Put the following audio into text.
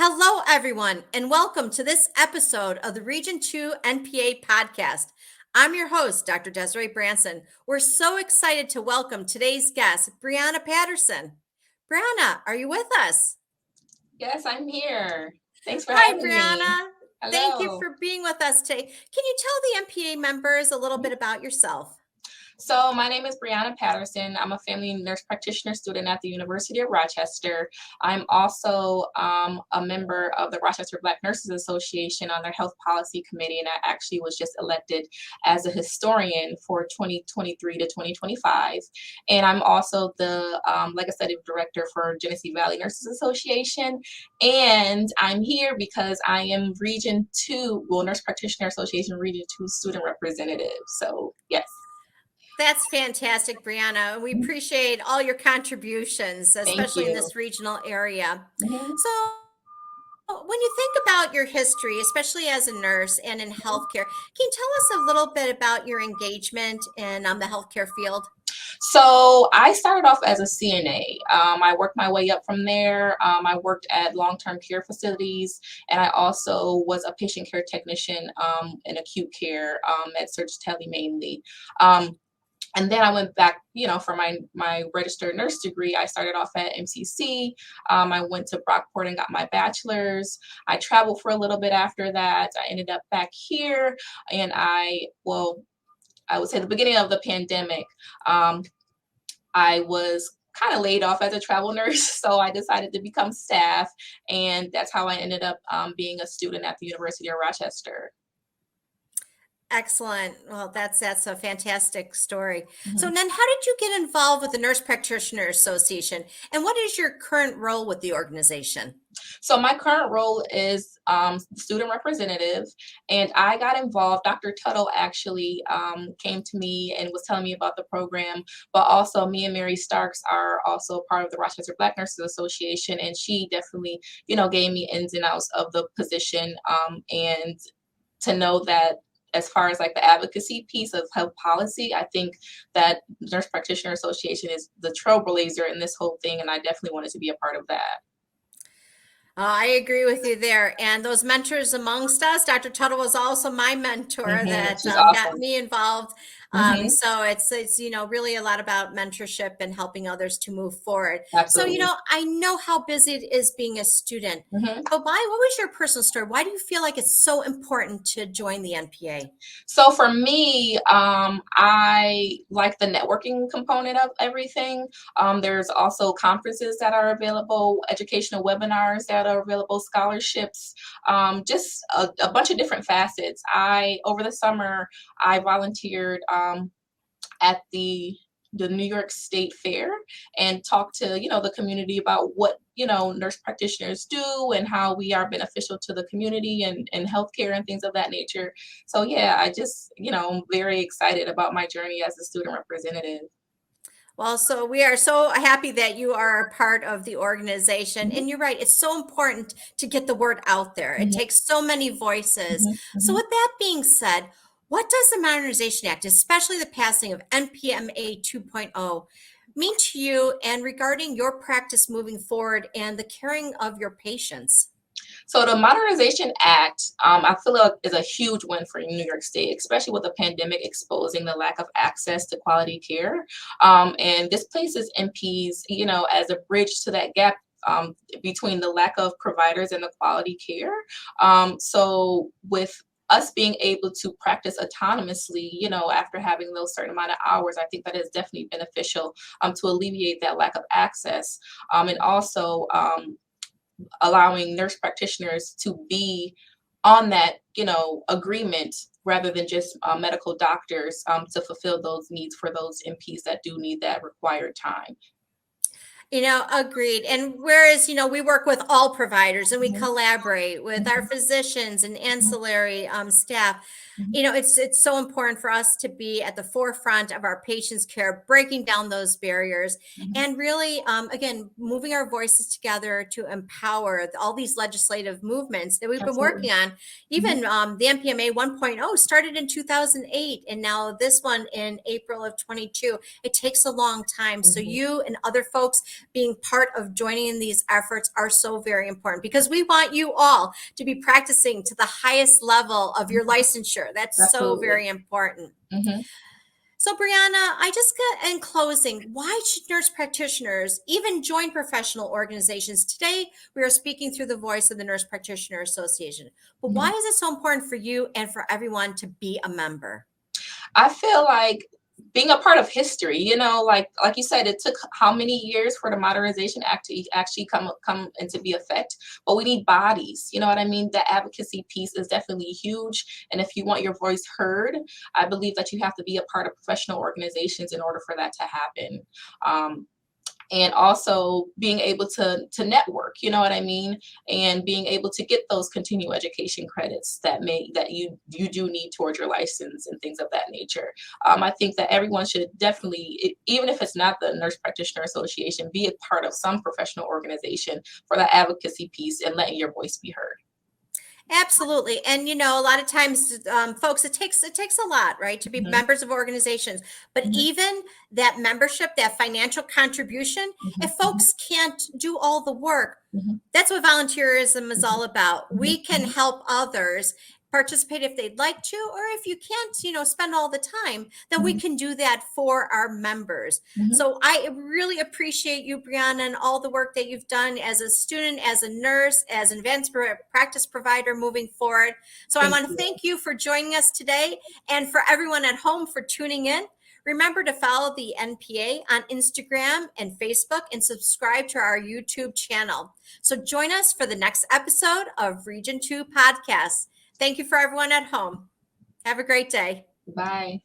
Hello, everyone, and welcome to this episode of the Region 2 NPA podcast. I'm your host, Dr. Desiree Branson. We're so excited to welcome today's guest, Bryanna Patterson. Bryanna, are you with us? Yes, I'm here. Thanks for Hi, having me. Bryanna. Thank you Hello. for being with us today. Can you tell the NPA members a little bit about yourself? So my name is Bryanna Patterson. I'm a family nurse practitioner student at the University of Rochester. I'm also a member of the Rochester Black Nurses Association on their health policy committee, and I actually was just elected as a historian for 2023 to 2025. And I'm also the legislative director for Genesee Valley Nurses Association. And I'm here because I am Region 2, Nurse Practitioner Association Region 2 student representative. So yes. That's fantastic, Bryanna. We appreciate all your contributions, Thank especially in you. this regional area. Mhm. So, when you think about your history, especially as a nurse and in healthcare, can you tell us a little bit about your engagement in the healthcare field? So I started off as a CNA. I worked my way up from there. I worked at long-term care facilities, and I also was a patient care technician in acute care at Surg Tele mainly. Um, and then I went back, for my registered nurse degree. I started off at MCC. I went to Brockport and got my bachelor's. I traveled for a little bit after that. I ended up back here, and I would say the beginning of the pandemic, um, I was kind of laid off as a travel nurse, so I decided to become staff, and that's how I ended up being a student at the University of Rochester. Excellent. Well, that's a fantastic story. So Mhm. then how did you get involved with the Nurse Practitioner Association and what is your current role with the organization? So my current role is student representative, and I got involved. Dr. Tuttle actually came to me and was telling me about the program, but also me and Mary Starks are also part of the Rochester Black Nurses Association, and she definitely, gave me ins and outs of the position, and to know that as far as like the advocacy piece of health policy, I think that Nurse Practitioner Association is the trailblazer in this whole thing, and I definitely wanted to be a part of that. I agree with you there. And those mentors amongst us, Dr. Tuttle was also my mentor that She's got awesome. me involved. Hmm. So it's really a lot about mentorship and helping others to move forward. So Absolutely. I know how busy it is being a student. Hmm. But why? What was your personal story? Why do you feel like it's so important to join the NPA? So for me, I like the networking component of everything. There's also conferences that are available, educational webinars that are available, scholarships, just a bunch of different facets. Over the summer, I volunteered at the New York State Fair and talk to the community about what nurse practitioners do and how we are beneficial to the community and healthcare and things of that nature. So yeah, I just I'm very excited about my journey as a student representative. Well, so we are so happy that you are a part of the organization. Mhm, And you're right, it's so important to get the word out there. It mhm, takes so many voices. mhm, So, mhm. with that being said, what does the Modernization Act, especially the passing of NPMA 2.0, mean to you and regarding your practice moving forward and the caring of your patients? So the Modernization Act, I feel like is a huge win for New York State, especially with the pandemic exposing the lack of access to quality care. And this places MPs, as a bridge to that gap between the lack of providers and the quality care. So with us being able to practice autonomously, after having those certain amount of hours, I think that is definitely beneficial to alleviate that lack of access. And also allowing nurse practitioners to be on that agreement rather than just medical doctors to fulfill those needs for those MPs that do need that required time. Agreed. And whereas, we work with all providers and we Mhm, collaborate with our mhm, physicians and mhm, ancillary staff, You know, it's so important for us to be at the forefront of our patients' care, breaking down those barriers, and really, again, moving our voices together to empower all these legislative movements that we've been working on. Even the NPMA 1.0 started in 2008, and now this one in April of 22. It takes a long time. So you and other folks being part of joining in these efforts are so very important, because we want you all to be practicing to the highest level of your licensure. That's so very important. So, Bryanna, I just got in closing, why should nurse practitioners even join professional organizations? Today, we are speaking through the voice of the Nurse Practitioner Association. But why is it so important for you and for everyone to be a member? I feel like being a part of history, you know, like you said, it took how many years for the Modernization Act to actually come into be effect, but we need bodies, you know what I mean? The advocacy piece is definitely huge, and if you want your voice heard, I believe that you have to be a part of professional organizations in order for that to happen. And also being able to network, you know what I mean, and being able to get those continuing education credits that you do need towards your license and things of that nature. I think that everyone should definitely, even if it's not the Nurse Practitioner Association, be a part of some professional organization for that advocacy piece and letting your voice be heard. Absolutely. And, you know, a lot of times, folks, it takes a lot, right, to be members of organizations. But even that membership, that financial contribution, if folks can't do all the work, that's what volunteerism is all about. We can help others participate if they'd like to, or if you can't, you know, spend all the time, then we can do that for our members. So I really appreciate you, Bryanna, and all the work that you've done as a student, as a nurse, as an advanced practice provider moving forward. So I want to thank you for joining us today, and for everyone at home for tuning in. Remember to follow the NPA on Instagram and Facebook, and subscribe to our YouTube channel. So join us for the next episode of Region 2 Podcast. Thank you for everyone at home. Have a great day. Bye.